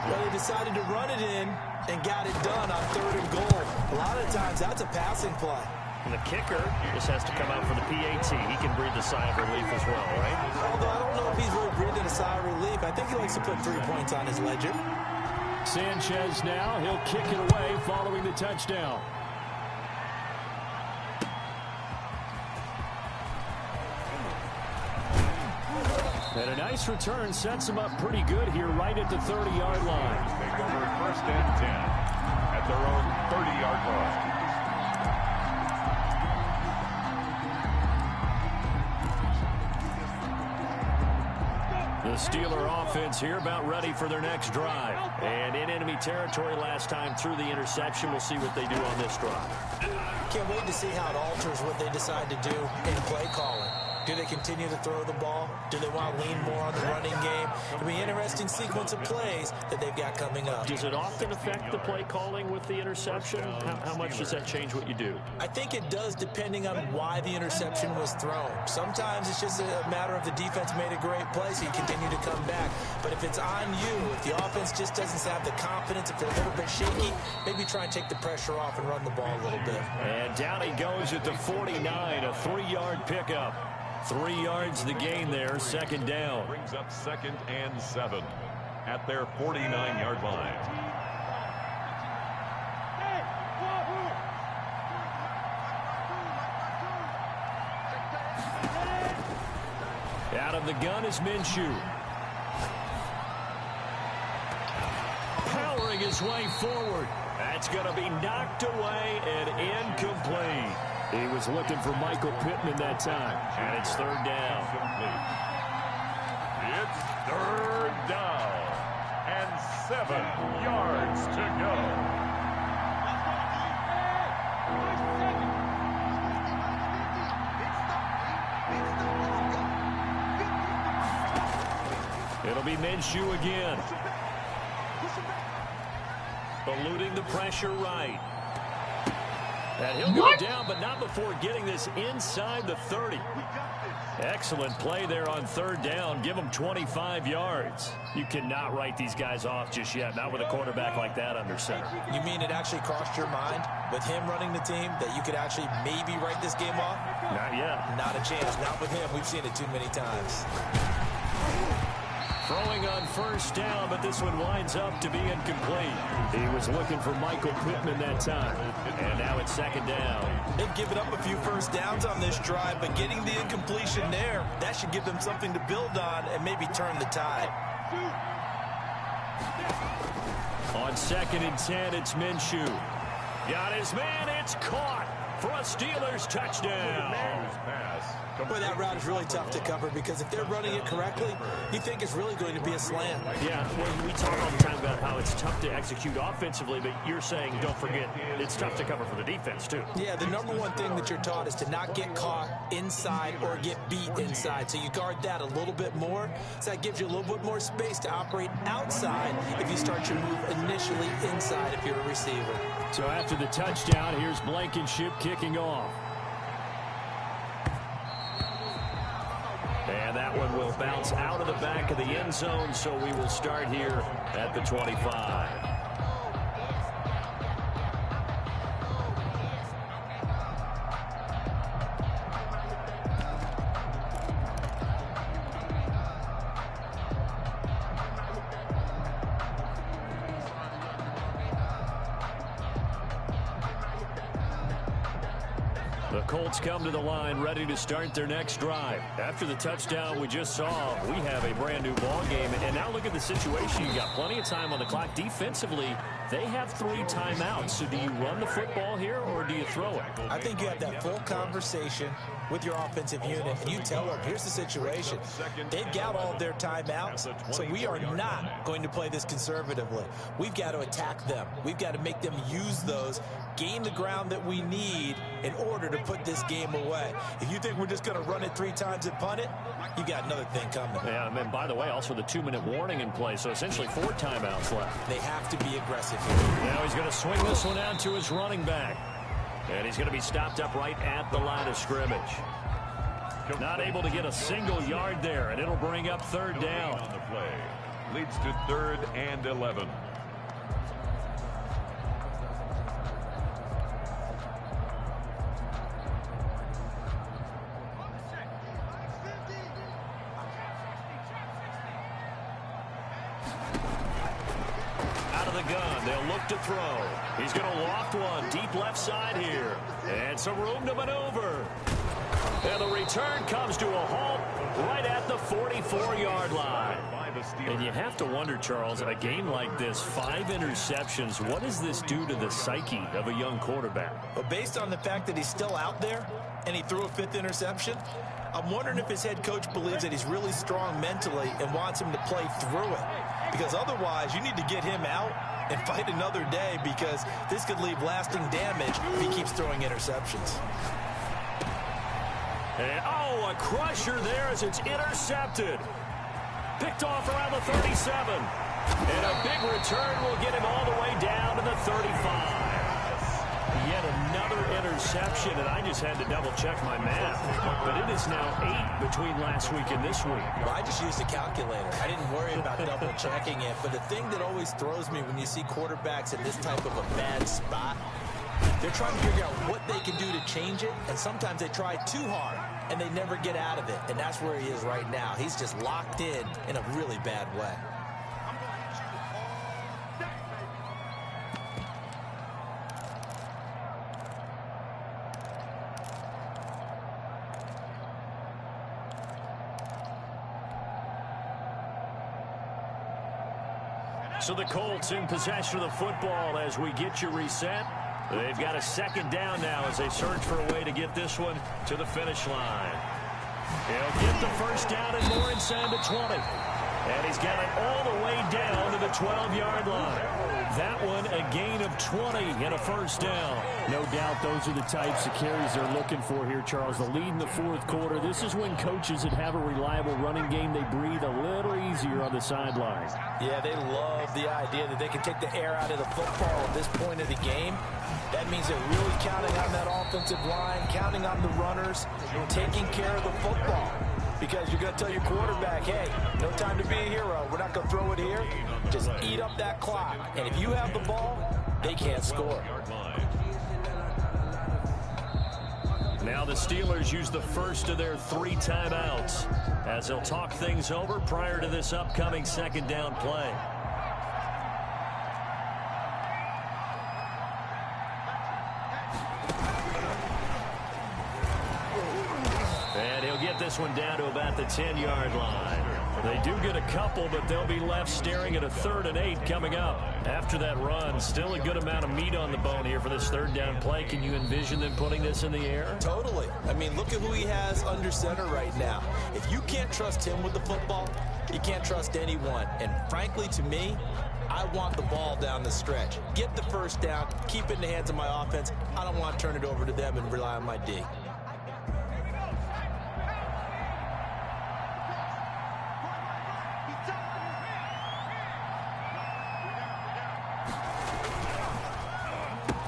[SPEAKER 2] Well, they decided to run it in and got it done on 3rd and goal. A lot of times that's a passing play.
[SPEAKER 1] And the kicker just has to come out for the PAT. He can breathe a sigh of relief as well, right?
[SPEAKER 2] Although I don't know if he's really breathing a sigh of relief. I think he likes to put 3 points on his ledger.
[SPEAKER 1] Sanchez now, he'll kick it away following the touchdown. And a nice return sets him up pretty good here right at the 30-yard line.
[SPEAKER 3] Take over 1st and 10 at their own 30-yard line.
[SPEAKER 1] The Steeler offense here about ready for their next drive. And in enemy territory last time through the interception. We'll see what they do on this drive.
[SPEAKER 2] Can't wait to see how it alters what they decide to do in play calling. Do they continue to throw the ball? Do they want to lean more on the running game? It'll be an interesting sequence of plays that they've got coming up.
[SPEAKER 1] Does it often affect the play calling with the interception? How much does that change what you do?
[SPEAKER 2] I think it does depending on why the interception was thrown. Sometimes it's just a matter of the defense made a great play, so you continue to come back. But if it's on you, if the offense just doesn't have the confidence, if they're a little bit shaky, maybe try and take the pressure off and run the ball a little bit.
[SPEAKER 1] And down he goes at the 49, a 3-yard pickup. 3 yards the gain there, 2nd down.
[SPEAKER 3] Brings up 2nd and 7 at their 49-yard line.
[SPEAKER 1] Out of the gun is Minshew. Powering his way forward. That's going to be knocked away and incomplete. He was looking for Michael Pittman that time. And it's 3rd down.
[SPEAKER 3] It's 3rd down and 7 yards to go.
[SPEAKER 1] It'll be Minshew again. Eluding the pressure right. And he'll go down, but not before getting this inside the 30. Excellent play there on 3rd down. Give them 25 yards. You cannot write these guys off just yet, not with a quarterback like that under center.
[SPEAKER 2] You mean it actually crossed your mind with him running the team that you could actually maybe write this game off?
[SPEAKER 1] Not yet.
[SPEAKER 2] Not a chance. Not with him. We've seen it too many times.
[SPEAKER 1] Throwing on 1st down, but this one winds up to be incomplete. He was looking for Michael Pittman that time. And now it's 2nd down.
[SPEAKER 2] They've given up a few 1st downs on this drive, but getting the incompletion there, that should give them something to build on and maybe turn the tide.
[SPEAKER 1] On 2nd and 10, it's Minshew. Got his man, it's caught for a Steelers touchdown.
[SPEAKER 2] Boy, that route is really tough to cover because if they're running it correctly, you think it's really going to be a slant.
[SPEAKER 1] Yeah, well, we talk all the time about how it's tough to execute offensively, but you're saying, don't forget, it's tough to cover for the defense, too.
[SPEAKER 2] Yeah, the number one thing that you're taught is to not get caught inside or get beat inside. So you guard that a little bit more. So that gives you a little bit more space to operate outside if you start your move initially inside if you're a receiver.
[SPEAKER 1] So after the touchdown, here's Blankenship kicking off. And that one will bounce out of the back of the end zone, so we will start here at the 25. The Colts come to the line ready to start their next drive. After the touchdown we just saw, we have a brand new ball game. And now look at the situation. You got plenty of time on the clock. Defensively, they have 3 timeouts. So do you run the football here or do you throw it?
[SPEAKER 2] I think you have that full conversation with your offensive unit, and you tell them, here's the situation. They've got all of their timeouts, so we are not going to play this conservatively. We've got to attack them. We've got to make them use those, gain the ground that we need in order to put this game away. If you think we're just going to run it 3 times and punt it, you got another thing coming.
[SPEAKER 1] Yeah, and then, by the way, also the 2-minute warning in play, so essentially 4 timeouts left.
[SPEAKER 2] They have to be aggressive here.
[SPEAKER 1] Now he's going to swing this one out to his running back. And he's going to be stopped up right at the line of scrimmage. Not able to get a single yard there, and it'll bring up 3rd down.
[SPEAKER 3] On the play. Leads to 3rd and 11.
[SPEAKER 1] Out of the gun, they'll look to throw. He's going to loft one deep left side here. And some room to maneuver. And the return comes to a halt right at the 44-yard line. And you have to wonder, Charles, a game like this, 5 interceptions, what does this do to the psyche of a young quarterback?
[SPEAKER 2] But based on the fact that he's still out there and he threw a 5th interception, I'm wondering if his head coach believes that he's really strong mentally and wants him to play through it. Because otherwise, you need to get him out and fight another day, because this could leave lasting damage if he keeps throwing interceptions.
[SPEAKER 1] And, oh, a crusher there as it's intercepted. Picked off around the 37. And a big return will get him all the way down to the 35. Yet another interception, and I just had to double-check my math. But it is now 8 between last week and this week.
[SPEAKER 2] Well, I just used a calculator. I didn't worry about double-checking it. But the thing that always throws me when you see quarterbacks in this type of a bad spot, they're trying to figure out what they can do to change it, and sometimes they try too hard, and they never get out of it. And that's where he is right now. He's just locked in a really bad way.
[SPEAKER 1] So the Colts in possession of the football as we get you reset. They've got a 2nd down now as they search for a way to get this one to the finish line. He'll get the 1st down and more inside the 20. And he's got it all the way down to the 12-yard line. That one a gain of 20 and a 1st down.
[SPEAKER 4] No doubt those are the types of carries they're looking for here, Charles. The lead in the 4th quarter. This is when coaches that have a reliable running game, they breathe a little easier on the sideline.
[SPEAKER 2] Yeah, they love the idea that they can take the air out of the football at this point of the game. That means they're really counting on that offensive line, counting on the runners, taking care of the football. Because you're going to tell your quarterback, hey, no time to be a hero. We're not going to throw it here. Just eat up that clock. And if you have the ball, they can't score.
[SPEAKER 1] Now the Steelers use the first of their 3 timeouts as they'll talk things over prior to this upcoming 2nd down play. And he'll get this one down to about the 10-yard line. They do get a couple, but they'll be left staring at a 3rd and 8 coming up. After that run, still a good amount of meat on the bone here for this 3rd down play. Can you envision them putting this in the air?
[SPEAKER 2] Totally. I mean, look at who he has under center right now. If you can't trust him with the football, you can't trust anyone. And frankly, to me, I want the ball down the stretch. Get the 1st down, keep it in the hands of my offense. I don't want to turn it over to them and rely on my D.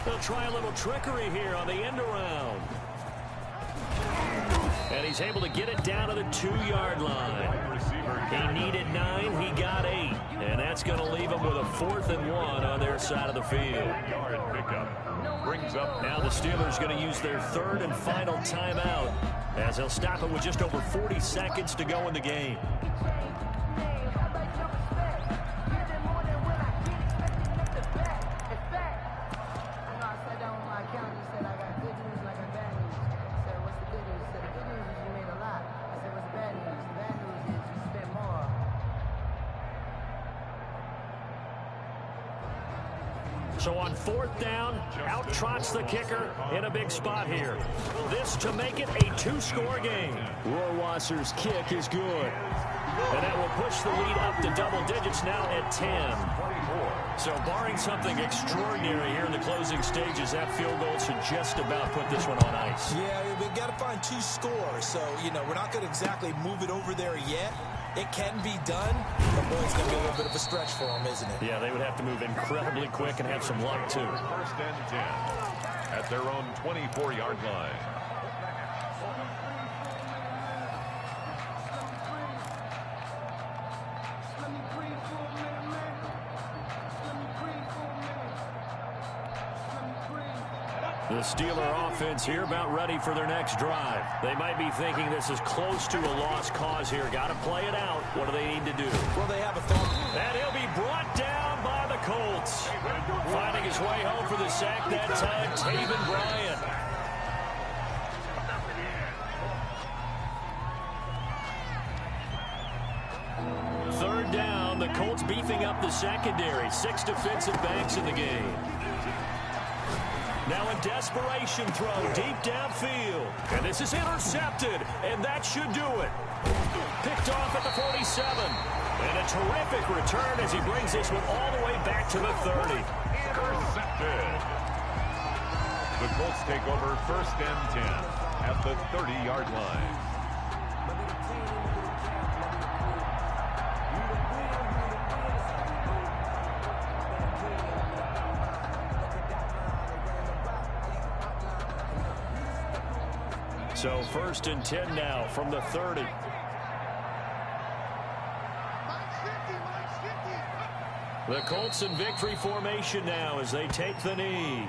[SPEAKER 1] They'll try a little trickery here on the end around. And he's able to get it down to the 2-yard line. He needed 9, he got 8. And that's going to leave him with a 4th and 1 on their side of the field. Now the Steelers going to use their 3rd and final timeout as they'll stop it with just over 40 seconds to go in the game. So on fourth down, out trots the kicker in a big spot here. This to make it a two-score game.
[SPEAKER 4] Rohrwasser's kick is good.
[SPEAKER 1] And that will push the lead up to double digits now at 10. So barring something extraordinary here in the closing stages, that field goal should just about put this one on ice.
[SPEAKER 2] Yeah, we've got to find 2 scores. So, we're not going to exactly move it over there yet. It can be done, but boy, it's going to be a little bit of a stretch for them, isn't it?
[SPEAKER 1] Yeah, they would have to move incredibly quick and have some luck, too.
[SPEAKER 3] First and 10 at their own 24-yard line.
[SPEAKER 1] The Steeler offense here about ready for their next drive. They might be thinking this is close to a lost cause here. Got to play it out. What do they need to do?
[SPEAKER 2] Well, they have a thought.
[SPEAKER 1] And he'll be brought down by the Colts. Finding his way home for the sack that time, Taven Bryan. Third down, the Colts beefing up the secondary. 6 defensive backs in the game. Now a desperation throw deep downfield. And this is intercepted, and that should do it. Picked off at the 47. And a terrific return as he brings this one all the way back to the 30.
[SPEAKER 3] Intercepted. The Colts take over first and 10 at the 30-yard line.
[SPEAKER 1] So first and 10 now from the 30. The Colts in victory formation now as they take the knee.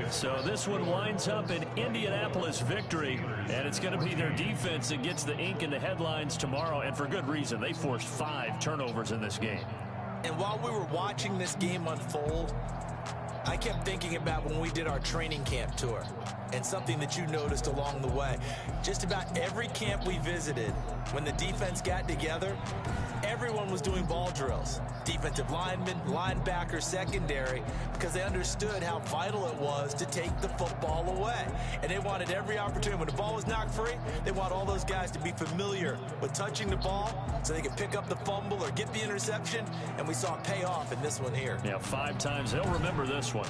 [SPEAKER 1] So this one winds up in Indianapolis victory, and it's going to be their defense that gets the ink in the headlines tomorrow, and for good reason. They forced 5 turnovers in this game.
[SPEAKER 2] And while we were watching this game unfold, I kept thinking about when we did our training camp tour and something that you noticed along the way. Just about every camp we visited, when the defense got together, everyone was doing ball drills. Defensive linemen, linebackers, secondary, because they understood how vital it was to take the football away. And they wanted every opportunity. When the ball was knocked free, they want all those guys to be familiar with touching the ball so they could pick up the fumble or get the interception. And we saw it pay off in this one here.
[SPEAKER 1] Yeah, 5 times. They'll remember this one.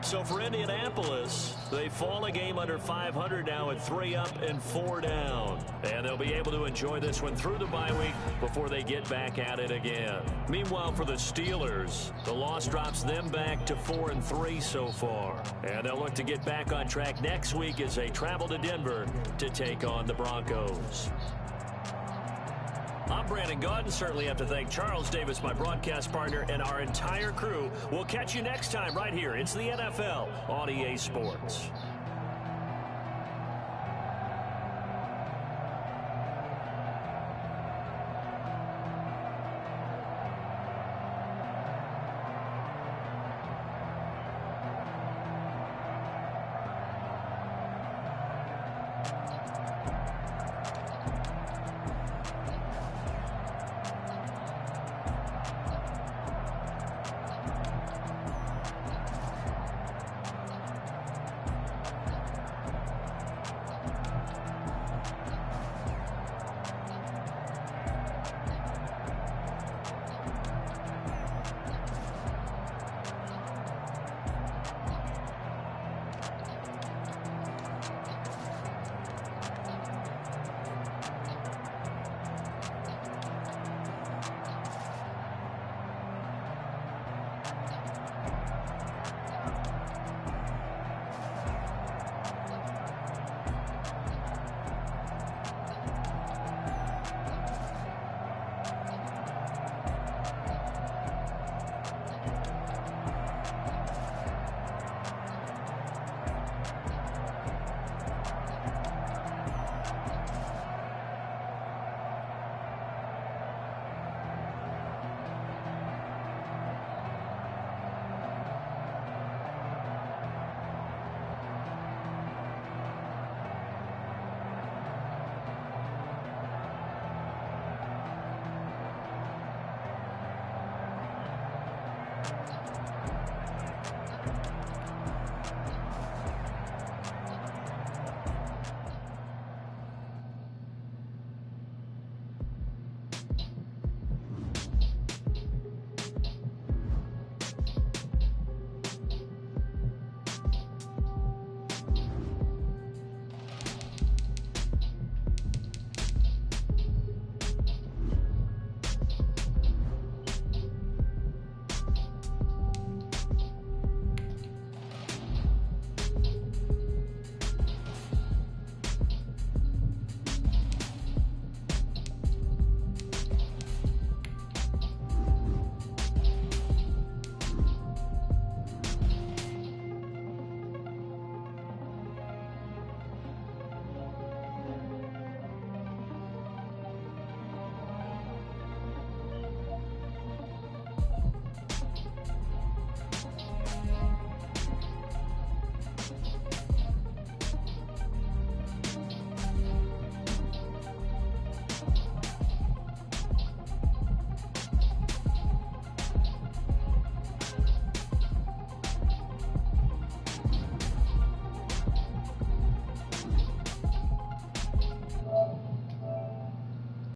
[SPEAKER 1] So for Indianapolis, they fall a game under 500 now at 3 up and 4 down. And they'll be able to enjoy this one through the bye week before they get back at it again. Meanwhile, for the Steelers, the loss drops them back to 4-3 so far. And they'll look to get back on track next week as they travel to Denver to take on the Broncos. I'm Brandon Gaudin. Certainly have to thank Charles Davis, my broadcast partner, and our entire crew. We'll catch you next time right here. It's the NFL on EA Sports.